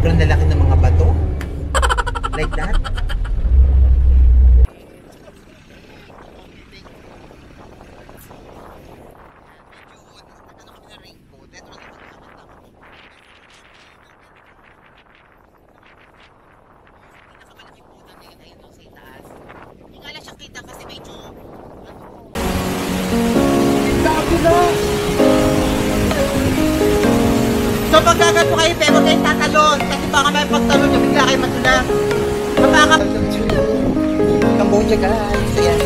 sobrang lalaki ng mga bato. Like that. So pagkagat po kayo, pero kayo tatalon. Kasi baka may pagtalon nyo, bigla kayo matulang. Mapaka... Cambodia guys, ayan.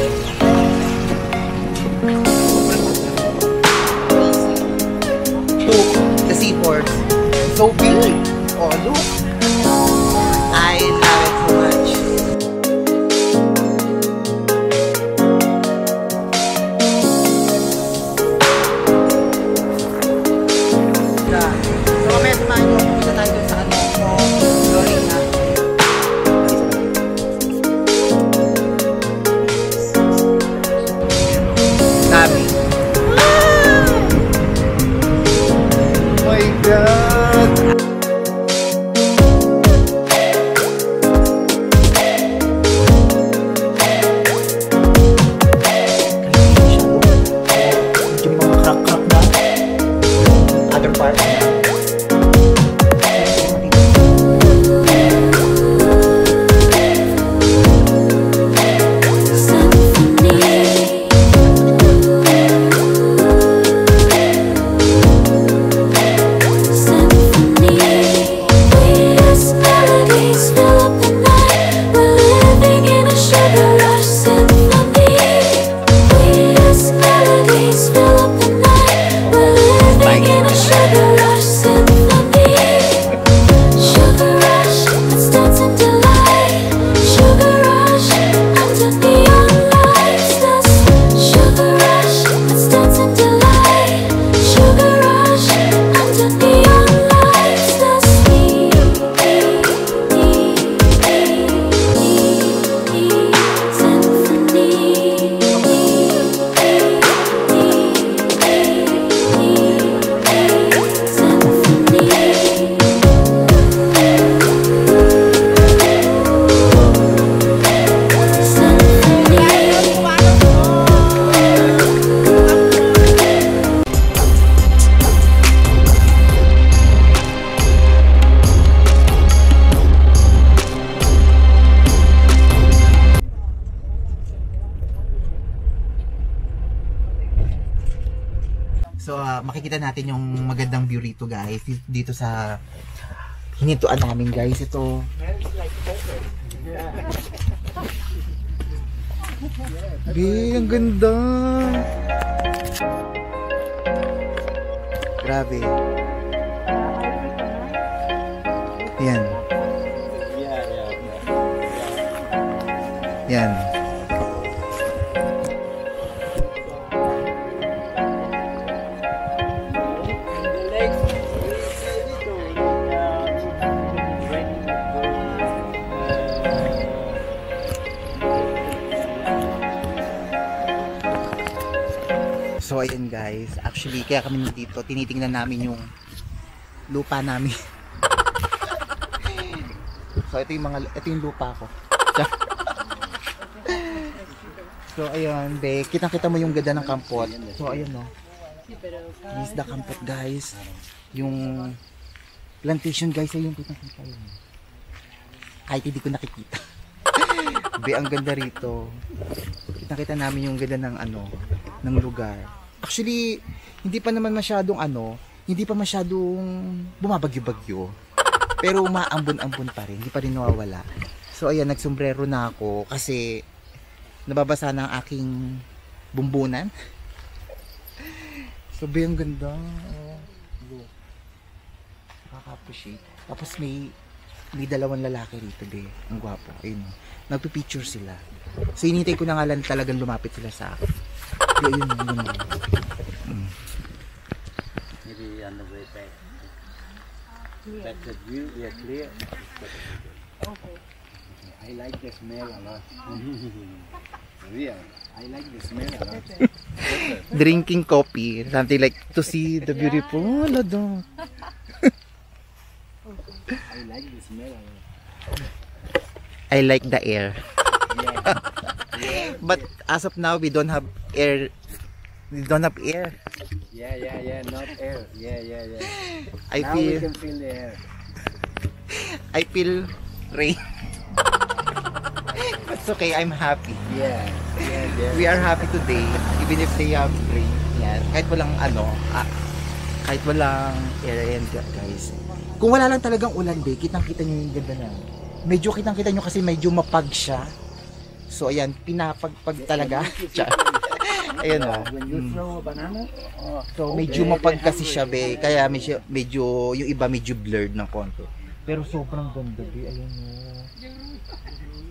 Look, the seaports. So big. Oh, look. I love it so much. So, makikita natin yung magandang view rito guys. Dito sa hinintuan namin guys. Ito. Be, ang ganda. Grabe. Yan. Yan. So ayun guys, actually kaya kami nandito, tinitingnan namin yung lupa namin. So ito yung lupa ko. So ayun, be, kitang-kita mo yung ganda ng kampot. So ayun no. This is the kampot guys. Yung plantation guys, ayun kitang-kita yun. Kahit hindi ko nakikita. Be, ang ganda rito. Kitang-kita namin yung ganda ng ng lugar. Actually, hindi pa naman masyadong hindi pa masyadong bumabagyo-bagyo. Pero umaambon-ambon pa rin, hindi pa rin nawawala. So ayan, nagsombrero na ako kasi nababasa na ang aking bumbunan. So be, ang ganda. Look. Nakaka-appreciate. Tapos may dalawang lalaki rito, be. Ang gwapo. Ayun. Nagpi-picture sila. So hinintay ko na nga lang talagang lumapit sila sa akin. Ayun, ayun. Maybe on the way back. That's the view, yeah, clear. Okay. I like the smell a lot. Real. I like the smell a lot. Drinking coffee, something like to see the beautiful. I like the smell a lot. I like the air. Yeah. But as of now, we don't have air. We don't have air. Yeah. Not air. Yeah. I Now we feel, can feel the air. I feel rain. It's okay, I'm happy. Yeah. We are happy today, even if they have rain. Yan. Kahit walang kahit walang air and guys. Kung wala lang talagang ulan, kitang-kita nyo yung ganda na. Medyo kitang-kita nyo kasi medyo mapag siya. So ayan, pinapagpag talaga. Ayan o. When you throw a banana, So medyo mapag kasi siya kaya medyo yung iba medyo blurred ng konti. Pero sobrang ganda ayan o.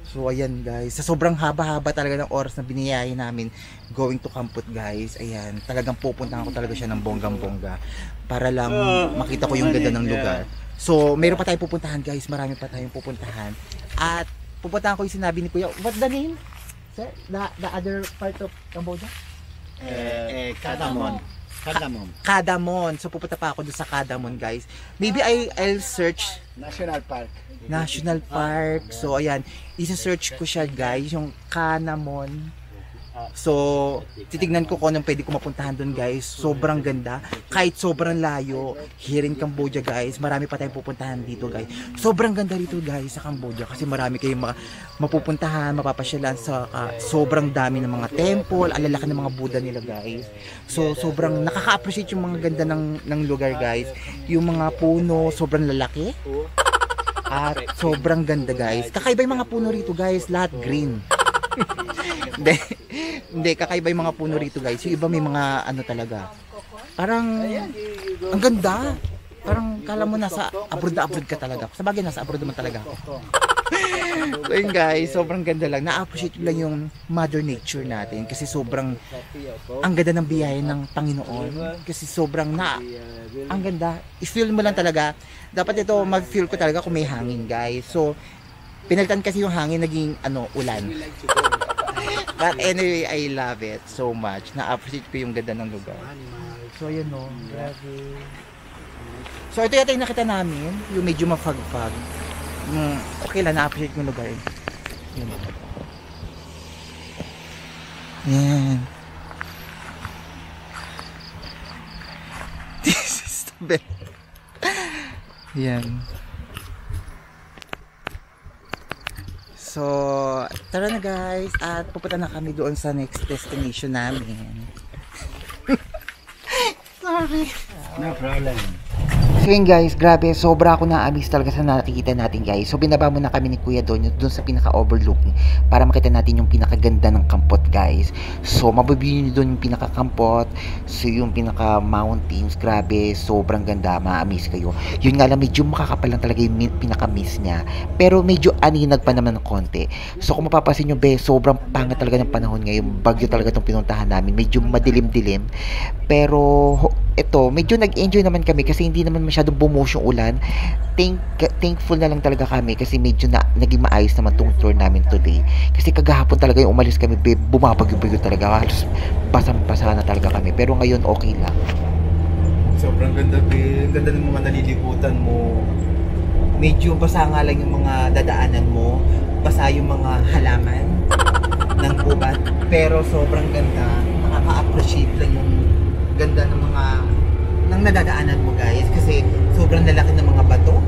So ayan guys, sa sobrang haba-haba talaga ng oras na biniyahin namin going to Kampot guys, ayan, talagang pupuntahan ko talaga siya ng bonggang-bongga para lang makita ko yung ganda ng lugar. So meron pa tayong pupuntahan guys, marami pa tayong pupuntahan. At pupuntahan ko yung sinabi ni Kuya, what's the name? Sir, the other part of Cambodia? Cardamom. Cardamom. So pupunta pa ako doon sa Cardamom guys. Maybe I'll search National Park. National Park. So ayan, isa-search ko siya guys, yung Cardamom. So titignan ko kung anong pwede ko mapuntahan doon guys. Sobrang ganda. Kahit sobrang layo, here in Cambodia guys, marami pa tayong pupuntahan dito guys. Sobrang ganda dito guys sa Cambodia kasi marami kayong mapupuntahan, mapapasyalan sa sobrang dami ng mga temple, ang lalaki ng mga Buddha nila guys. So sobrang nakaka-appreciate yung mga ganda ng lugar guys. Yung mga puno, sobrang lalaki. At sobrang ganda guys. Kakaiba yung mga puno rito guys, lahat green. Hindi, kakaiba yung mga puno rito guys. Yung iba may mga ano talaga. Parang ang ganda. Parang kala mo nasa abroad na abroad ka talaga. Sa bagay nasa abroad naman talaga ako. So yun guys, sobrang ganda lang. Na-appreciate ko lang yung mother nature natin kasi sobrang ang ganda ng biyaya ng Panginoon. Kasi sobrang ang ganda. I-feel mo lang talaga. Dapat ito mag-feel ko talaga kung may hangin guys. So pinalitan kasi yung hangin naging ulan. But anyway, I love it so much. Na-appreciate ko yung ganda ng lugar. So yun o, grabe. So ito yata yung nakita namin, yung medyo mafag-fag. Okay lang, na-appreciate ko yung lugar. Yun. Yan. This is the best. Yan. So, tara na guys, at pupunta na kami doon sa next destination namin. Sorry. No problem. So yun guys, grabe, sobra ako na-amaze talaga sa nakikita natin guys. So binaba muna kami ni Kuya doon sa pinaka-overlooking para makita natin yung pinakaganda ng Kampot guys. So mabibili nyo doon yung pinaka-Kampot, so yung pinaka-mountains, grabe, sobrang ganda, ma-amaze kayo. Yun nga lang, medyo makakapal lang talaga yung pinaka-miss niya. Pero medyo aninag pa naman ng konti. So kung mapapasin nyo sobrang pangit talaga ng panahon ngayon. Bagyo talaga itong pinuntahan namin, medyo madilim-dilim. Pero ito, medyo nag-enjoy naman kami kasi hindi naman masyadong bumuhos yung ulan. Thankful na lang talaga kami kasi medyo naging maayos naman tong tour namin today. Kasi kagahapon talaga yung umalis kami, bumabagyo-bagyo talaga. Halos basang-basa na talaga kami. Pero ngayon okay lang. Sobrang ganda, babe. Ganda ng mga nalilibutan mo. Medyo basa nga lang yung mga dadaanan mo. Basa yung mga halaman ng gubat. Pero sobrang ganda. Nakaka-appreciate lang yung ganda ng mga nang nadadaanan mo guys kasi sobrang lalaki ng mga bato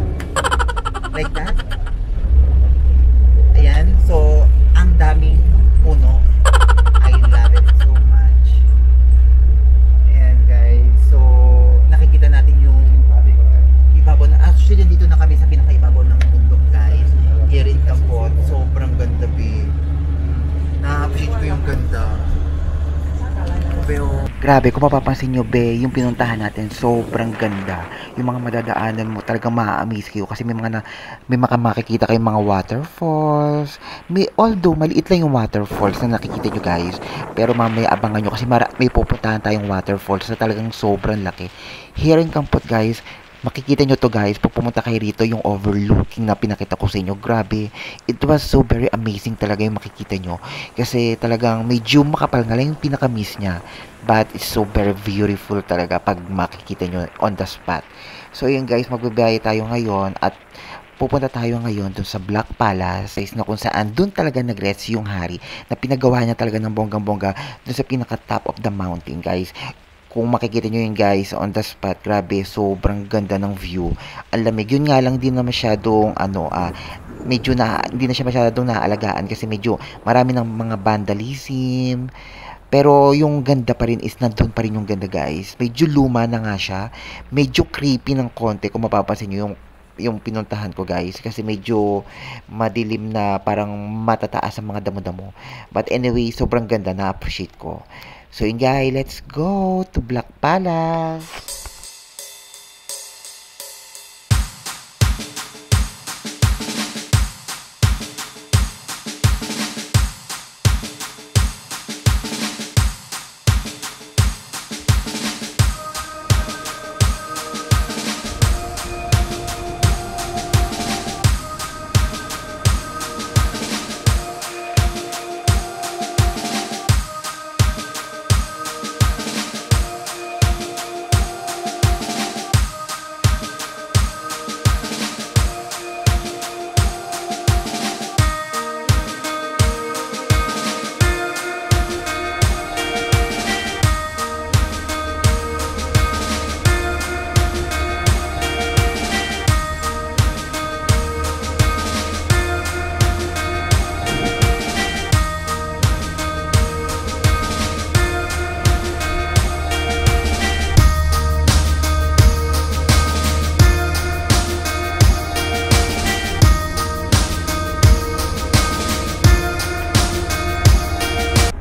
like that. Ayan, so ang daming puno. I love it so much. Ayan guys, so nakikita natin yung ibabaw na, actually dito na kami sa pinakaibabaw ng bundok guys, here in Kampot. Sobrang ganda babe, na-appreciate ko yung ganda. Grabe, kung mapapansin nyo yung pinuntahan natin, sobrang ganda. Yung mga madadaanan mo, talagang ma-amaze kayo kasi may makikita kayong mga waterfalls. Although maliit lang yung waterfalls na nakikita nyo guys, pero mamaya abangan nyo kasi may pupuntahan tayong waterfalls na talagang sobrang laki. Here in Kampot guys, makikita nyo to guys, pag pumunta kayo rito, yung overlooking na pinakita ko sa inyo, grabe, it was so very amazing talaga yung makikita nyo, kasi talagang medyo makapal nga lang yung pinaka-miss nya, but it's so very beautiful talaga pag makikita nyo on the spot. So yun guys, magbabiyahe tayo ngayon at pupunta tayo ngayon dun sa Black Palace na kung saan dun talaga nag-rest yung hari na pinagawa niya talaga ng bonggang-bongga dun sa pinaka-top of the mountain, guys. Kung makikita nyo yun, guys, on the spot, grabe, sobrang ganda ng view. Ang lamig. Yun nga lang, din na masyadong, medyo hindi na siya masyadong naaalagaan kasi medyo marami ng mga vandalism. Pero yung ganda pa rin is nandun pa rin yung ganda, guys. Medyo luma na nga siya. Medyo creepy ng konti kung mapapansin nyo yung pinuntahan ko, guys. Kasi medyo madilim na parang matataas ang mga damo-damo. But anyway, sobrang ganda. Na-appreciate ko. So yun, guys. Let's go to Black Palace.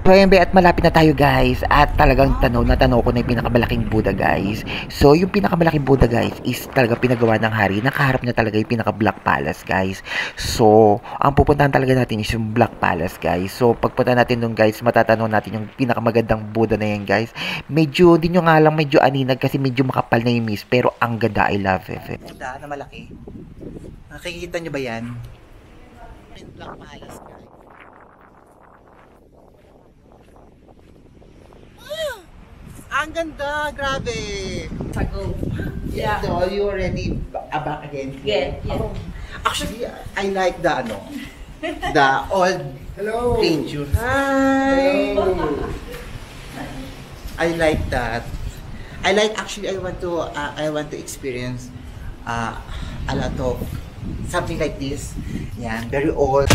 So ayun, at malapit na tayo, guys. At talagang tanaw ko na yung pinakamalaking Buddha, guys. So yung pinakamalaking Buddha, guys, is talaga pinagawa ng hari. Nakaharap niya talaga yung pinaka Black Palace, guys. So ang pupuntahan talaga natin is yung Black Palace, guys. So pagpunta natin dun, guys, matatanaw natin yung pinakamagandang Buddha na yan, guys. Medyo, di nyo nga lang medyo aninag kasi medyo makapal na yung mist. Pero ang ganda, I love it. Ganda na malaki. Nakikita nyo ba yan? Black Palace, guys. Ang ganda, grabe. Sago. Yeah. So, you already back again? Yeah. Oh, actually, I like the old picture. Hi. Hello. I like that. I want to experience a lot of something like this. Yeah, very old.